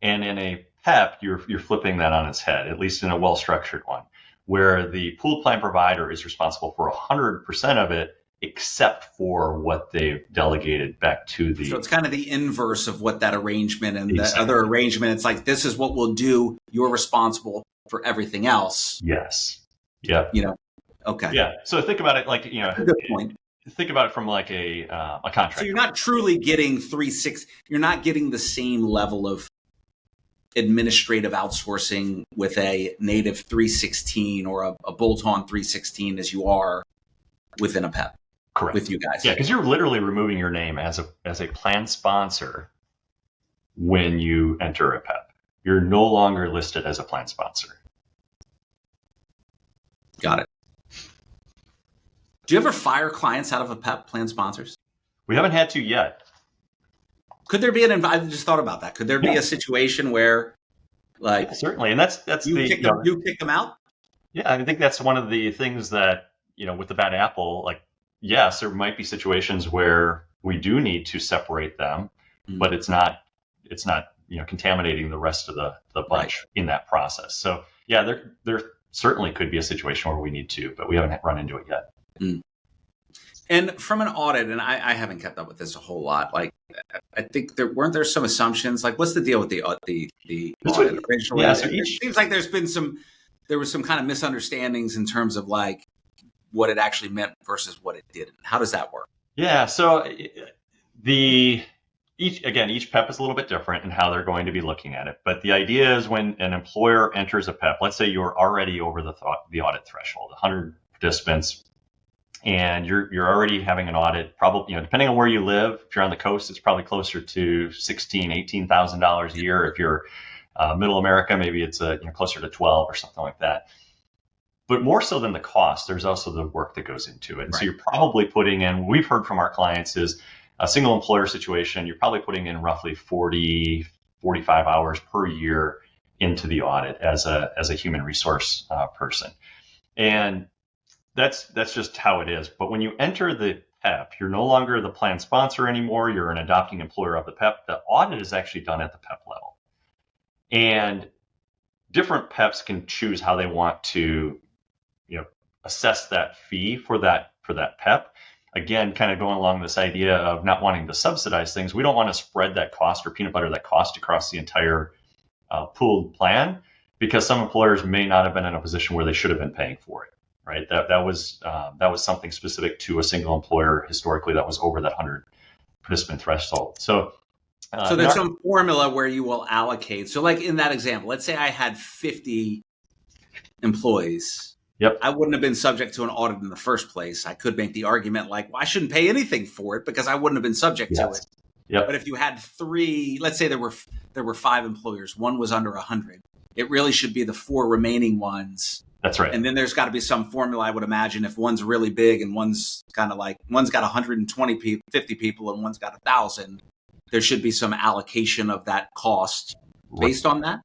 And in a PEP, you're flipping that on its head, at least in a well-structured one, where the pooled plan provider is responsible for 100% of it, except for what they've delegated back to the... So it's kind of the inverse of what that arrangement and the other arrangement, it's like, this is what we'll do. You're responsible for everything else. Yes. Yeah. Okay. Yeah. So think about it like, good point. Think about it from like a contract. So you're not truly getting you're not getting the same level of administrative outsourcing with a native 316 or a bolt-on 316 as you are within a PEP. Correct. With you guys. Yeah, because you're literally removing your name as a plan sponsor when you enter a PEP. You're no longer listed as a plan sponsor. Got it. Do you ever fire clients out of a PEP, plan sponsors? We haven't had to yet. Could there be I just thought about that. Could there be a situation where, like, certainly, and that's you kick them out? Yeah, I think that's one of the things that with the bad apple. Like, yes, there might be situations where we do need to separate them, but it's not contaminating the rest of the bunch in that process. So yeah, there certainly could be a situation where we need to, but we haven't run into it yet. Mm. And from an audit, and I haven't kept up with this a whole lot. Like, I think weren't there some assumptions? Like, what's the deal with the audit originally? Yeah, it seems like there was some kind of misunderstandings in terms of like what it actually meant versus what it didn't. How does that work? Yeah, so each PEP is a little bit different in how they're going to be looking at it. But the idea is when an employer enters a PEP, let's say you're already over the audit threshold, 100 participants. And you're already having an audit, probably, depending on where you live. If you're on the coast, it's probably closer to $16,000, $18,000 a year. If you're middle America, maybe it's closer to 12 or something like that. But more so than the cost, there's also the work that goes into it. And so you're probably putting in, we've heard from our clients is a single employer situation, you're probably putting in roughly 40, 45 hours per year into the audit as a human resource person. And that's just how it is. But when you enter the PEP, you're no longer the plan sponsor anymore. You're an adopting employer of the PEP. The audit is actually done at the PEP level. And different PEPs can choose how they want to assess that fee for that PEP. again, kind of going along this idea of not wanting to subsidize things, we don't want to spread that cost or peanut butter that cost across the entire pooled plan, because some employers may not have been in a position where they should have been paying for it, right? That was something specific to a single employer historically that was over that 100 participant threshold. So there's some formula where you will allocate. So like in that example, let's say I had 50 employees. Yep. I wouldn't have been subject to an audit in the first place. I could make the argument like, well, I shouldn't pay anything for it because I wouldn't have been subject to it. Yep. But if you had 3, let's say there were 5 employers, one was under 100, it really should be the 4 remaining ones. That's right. And then there's got to be some formula, I would imagine, if one's really big and one's kind of like, one's got 120 people, 50 people, and one's got 1,000. There should be some allocation of that cost based on that.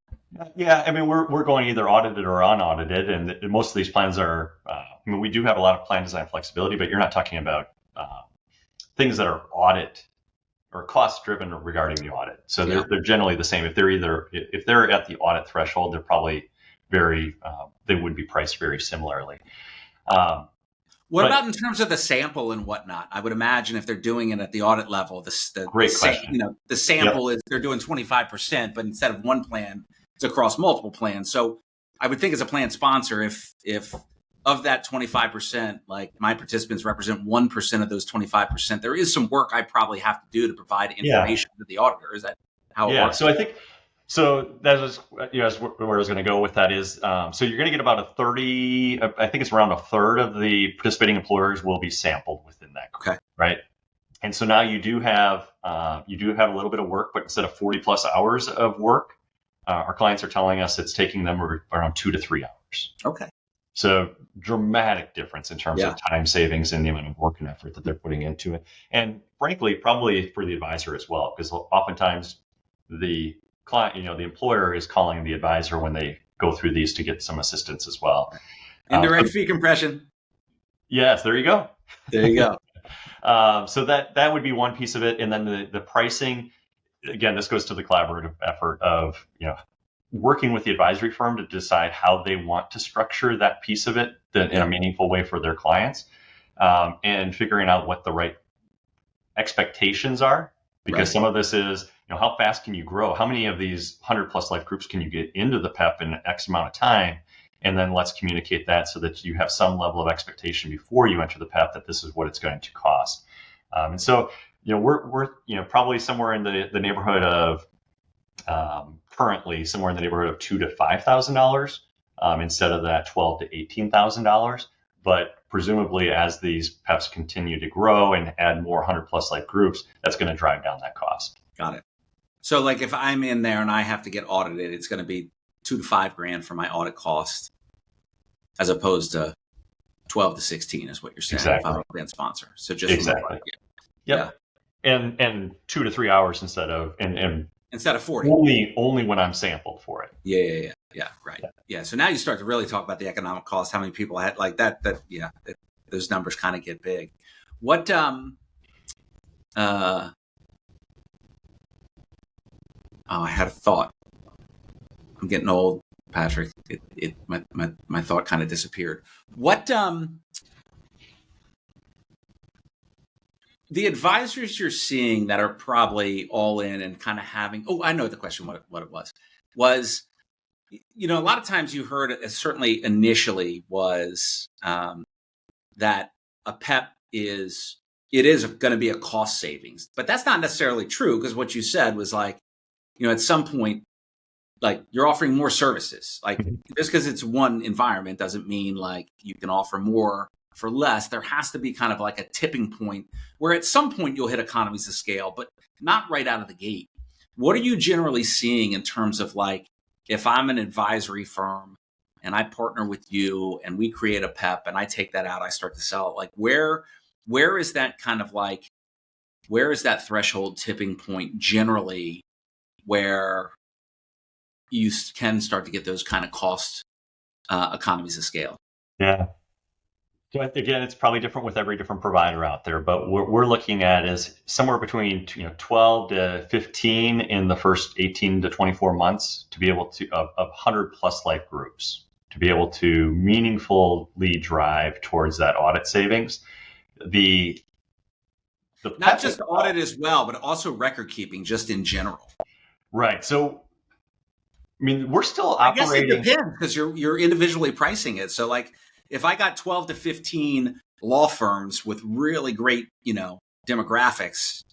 Yeah, I mean, we're going either audited or unaudited, and most of these plans are. We do have a lot of plan design flexibility, but you're not talking about things that are audit or cost driven regarding the audit. So they're generally the same. If they're at the audit threshold, they're probably they would be priced very similarly. What about in terms of the sample and whatnot? I would imagine if they're doing it at the audit level, great question. The sample is they're doing 25%, but instead of one plan, it's across multiple plans. So I would think as a plan sponsor, if of that 25%, like my participants represent 1% of those 25%, there is some work I probably have to do to provide information to the auditor. Is that how it works? So I think. So that was, that's where I was going to go with that is, so you're going to get about 30, I think it's around a third of the participating employers will be sampled within that group, okay. Right? And so now you do have a little bit of work, but instead of 40 plus hours of work, our clients are telling us it's taking them around 2 to 3 hours. Okay. So dramatic difference in terms of time savings and the amount of work and effort that they're putting into it. And frankly, probably for the advisor as well, because oftentimes the client, the employer is calling the advisor when they go through these to get some assistance as well. Indirect fee compression. Yes, there you go. There you go. So that would be one piece of it. And then the pricing, again, this goes to the collaborative effort of, working with the advisory firm to decide how they want to structure that piece of it in a meaningful way for their clients, and figuring out what the right expectations are. Because some of this is, how fast can you grow? How many of these 100 plus life groups can you get into the PEP in X amount of time? And then let's communicate that so that you have some level of expectation before you enter the PEP that this is what it's going to cost. And so, we're probably somewhere in the neighborhood of currently somewhere in the neighborhood of $2,000 to $5,000 instead of that $12,000 to $18,000. But presumably, as these PEPs continue to grow and add more 100 plus life groups, that's going to drive down that cost. Got it. So, like, if I'm in there and I have to get audited, it's going to be $2,000 to $5,000 for my audit cost, as opposed to 12 to 16 is what you're saying. Exactly. If I'm a plan sponsor. So just exactly. Yeah. And 2 to 3 hours instead of instead of 40. Only when I'm sampled for it. Yeah. Right. Yeah. So now you start to really talk about the economic cost. How many people had like that? Those numbers kind of get big. What? I had a thought. I'm getting old, Patrick. My thought kind of disappeared. What? The advisors you're seeing that are probably all in and kind of having, I know the question, what it was, a lot of times you heard it, certainly initially was that a PEP is going to be a cost savings, but that's not necessarily true, because what you said was like, at some point, like you're offering more services, like just because it's one environment doesn't mean like you can offer more for less. There has to be kind of like a tipping point where at some point you'll hit economies of scale, but not right out of the gate. What are you generally seeing in terms of like, if I'm an advisory firm and I partner with you and we create a PEP and I take that out, I start to sell it, like where is that kind of like, where is that threshold tipping point generally where you can start to get those kind of cost economies of scale? Yeah. So again, it's probably different with every different provider out there, but what we're looking at is somewhere between 12 to 15 in the first 18 to 24 months to be able to, of 100 plus life groups, to be able to meaningfully drive towards that audit savings. The The Not PEP just audit as well, but also record keeping, just in general. right. So, I mean, we're still I guess it operating. depends because you're individually pricing it. So, like, if I got 12 to 15 law firms with really great, demographics,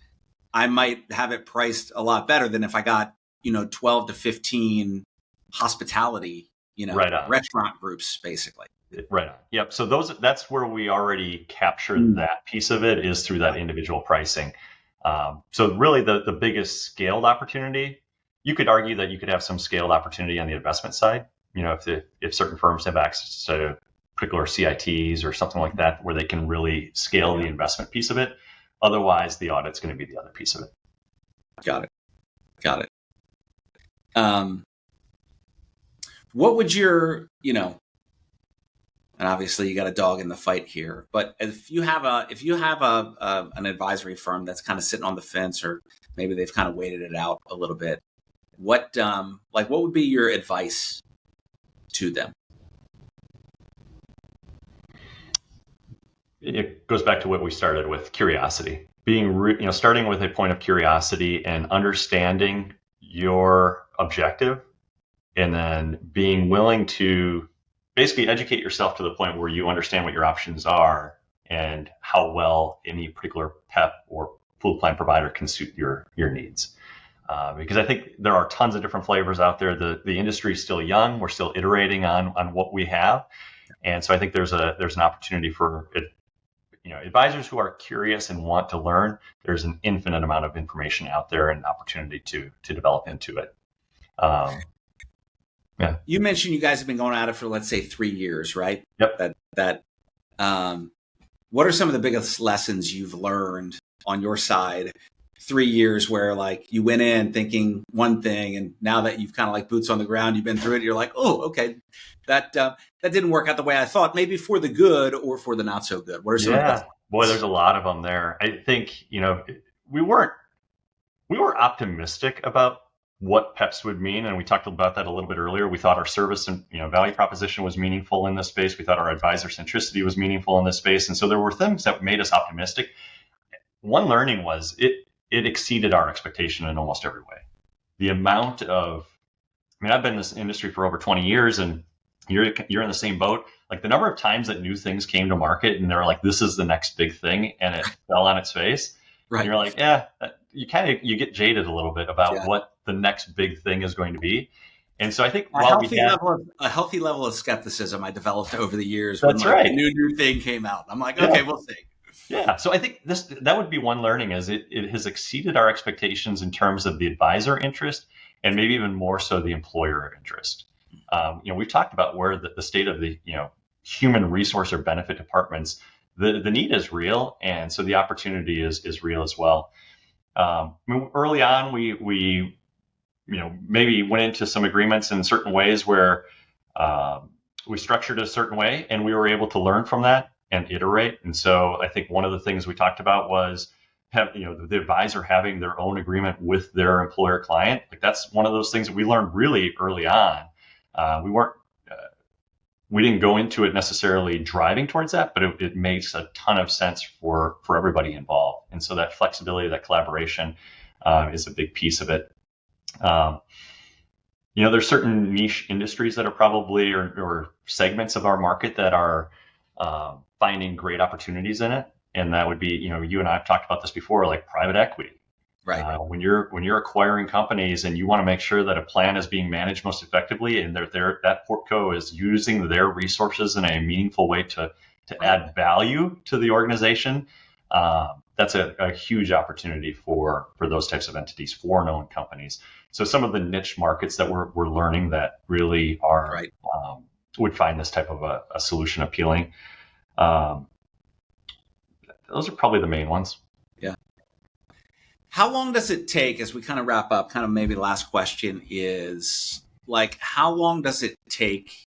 I might have it priced a lot better than if I got, 12 to 15 hospitality, Right on. restaurant groups, basically. Right on. Yep. So that's where we already capture that piece of it is through that individual pricing. So really the biggest scaled opportunity, you could argue that you could have some scaled opportunity on the investment side. If certain firms have access to particular CITs or something like that, where they can really scale the investment piece of it. Otherwise, the audit's going to be the other piece of it. Got it. What would your, and obviously you got a dog in the fight here, but if you have an advisory firm that's kind of sitting on the fence, or maybe they've kind of waited it out a little bit, what would be your advice to them? It goes back to what we started with, curiosity. Starting with a point of curiosity and understanding your objective, and then being willing to basically educate yourself to the point where you understand what your options are and how well any particular PEP or pool plan provider can suit your needs. Because I think there are tons of different flavors out there. The industry is still young. We're still iterating on what we have. And so I think there's an opportunity for it. Advisors who are curious and want to learn, there's an infinite amount of information out there and opportunity to develop into it. Yeah. You mentioned you guys have been going at it for, let's say, 3 years, right? Yep. What are some of the biggest lessons you've learned on your side 3 years where, like, you went in thinking one thing, and now that you've kind of like boots on the ground, you've been through it, you're like, oh, okay, that didn't work out the way I thought, maybe for the good or for the not so good. What are some of the best? Boy, there's a lot of them there. I think, we were optimistic about what PEPs would mean. And we talked about that a little bit earlier. We thought our service and value proposition was meaningful in this space. We thought our advisor centricity was meaningful in this space. And so there were things that made us optimistic. One learning was it exceeded our expectation in almost every way. The amount of, I've been in this industry for over 20 years, and you're in the same boat. Like, the number of times that new things came to market and they're like, this is the next big thing, and it fell on its face. Right. And you're like, you get jaded a little bit about what the next big thing is going to be. And so I think a healthy level of skepticism I developed over the years. That's when right. A new thing came out. I'm like, okay, we'll see. Yeah. So I think that would be one learning, is it has exceeded our expectations in terms of the advisor interest, and maybe even more so the employer interest. We've talked about where the state of the human resource or benefit departments, the need is real, and so the opportunity is real as well. Early on, we maybe went into some agreements in certain ways where we structured it a certain way, and we were able to learn from that and iterate. And so I think one of the things we talked about was the advisor having their own agreement with their employer client. Like, that's one of those things that we learned really early on. We didn't go into it necessarily driving towards that, but it makes a ton of sense for everybody involved. And so that flexibility, that collaboration is a big piece of it. There's certain niche industries that are probably, or segments of our market that are finding great opportunities in it. And that would be, you and I have talked about this before, like private equity. Right. When you're acquiring companies and you want to make sure that a plan is being managed most effectively, and that portco is using their resources in a meaningful way to add value to the organization, that's a huge opportunity for those types of entities, for known companies. So some of the niche markets that we're learning that really are would find this type of a solution appealing. Those are probably the main ones. Yeah. How long does it take, as we kind of wrap up, kind of maybe the last question is, like, how long does it take?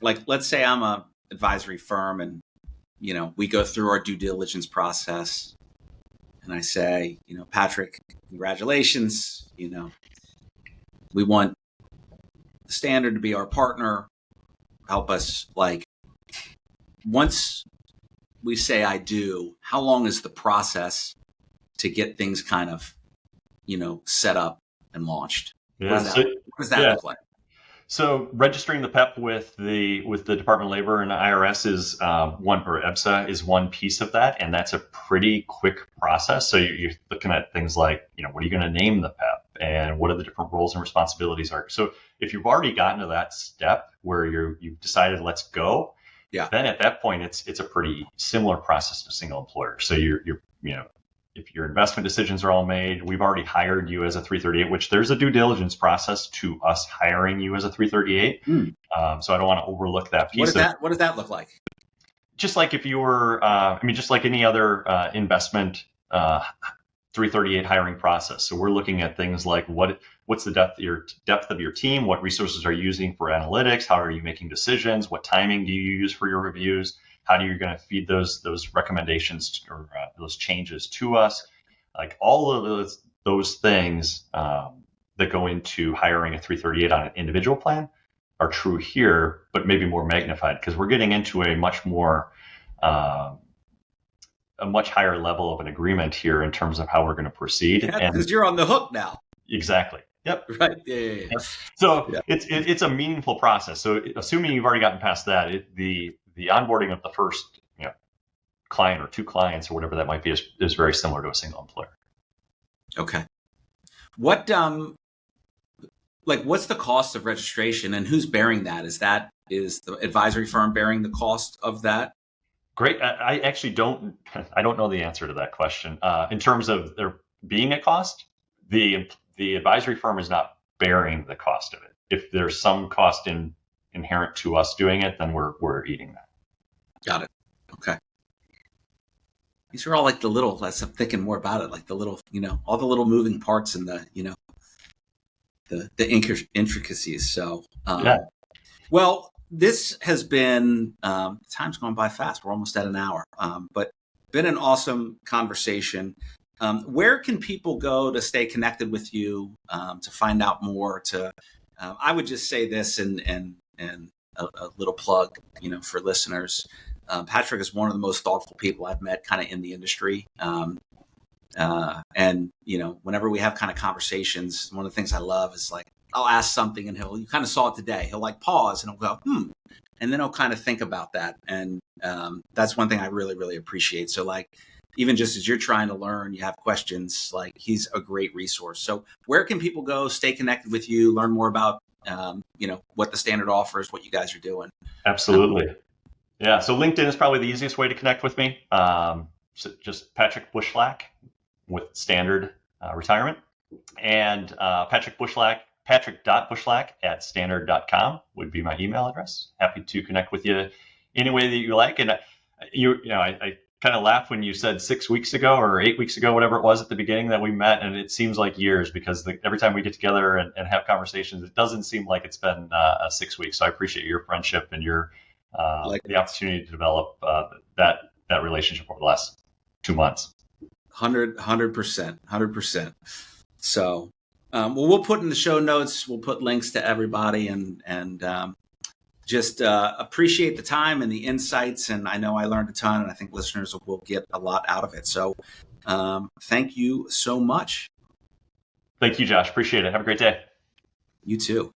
Like, let's say I'm a advisory firm and, we go through our due diligence process, and I say, Patrick, congratulations. We want the Standard to be our partner. Help us. Like, once we say I do, how long is the process to get things kind of, set up and launched? Yeah. What does that look like? So registering the PEP with the Department of Labor and the IRS is one, or EBSA is one piece of that, and that's a pretty quick process. So you're looking at things like, what are you going to name the PEP, and what are the different roles and responsibilities are. So if you've already gotten to that step where you've decided let's go, then at that point it's a pretty similar process to single employer. So you're if your investment decisions are all made, we've already hired you as a 338, which there's a due diligence process to us hiring you as a 338. So I don't want to overlook that piece. What does that look like? Just like if you were, just like any other investment 338 hiring process. So we're looking at things like what's the depth of your team, what resources are you using for analytics, how are you making decisions, what timing do you use for your reviews, how are you going to feed those recommendations or those changes to us? Like all of those things that go into hiring a 338 on an individual plan are true here, but maybe more magnified because we're getting into a much higher level of an agreement here in terms of how we're going to proceed. Because you're on the hook now. Exactly. Yep. Right. Yeah. So it's a meaningful process. So assuming you've already gotten past that, the onboarding of the first client or two clients or whatever that might be is very similar to a single employer. Okay. What's the cost of registration and who's bearing that? Is the advisory firm bearing the cost of that? Great. I actually don't know the answer to that question. In terms of there being a cost, the advisory firm is not bearing the cost of it. If there's some cost inherent to us doing it, then we're eating that. Got it. Okay. These are all like the little, as I'm thinking more about it, like the little, all the little moving parts and the intricacies. So, well, this has been, time's gone by fast. We're almost at an hour, but been an awesome conversation. Where can people go to stay connected with you, to find out more? I would just say this and a little plug, for listeners. Patrick is one of the most thoughtful people I've met kind of in the industry. And whenever we have kind of conversations, one of the things I love is like, I'll ask something and you kind of saw it today. He'll like pause and he'll go, and then he'll kind of think about that. And that's one thing I really, really appreciate. So like, even just as you're trying to learn, you have questions, like he's a great resource. So where can people go, stay connected with you, learn more about, what the standard offers, what you guys are doing? Absolutely. Yeah. So LinkedIn is probably the easiest way to connect with me. So just Patrick Bushlack with Standard Retirement, and patrick.bushlack@standard.com would be my email address. Happy to connect with you any way that you like. And I kind of laughed when you said 6 weeks ago or 8 weeks ago, whatever it was at the beginning that we met, and it seems like years because every time we get together and have conversations, it doesn't seem like it's been 6 weeks. So I appreciate your friendship and your the opportunity to develop that relationship over the last 2 months. 100%. So, we'll put in the show notes, we'll put links to everybody and just appreciate the time and the insights. And I know I learned a ton, and I think listeners will get a lot out of it. So thank you so much. Thank you, Josh. Appreciate it. Have a great day. You too.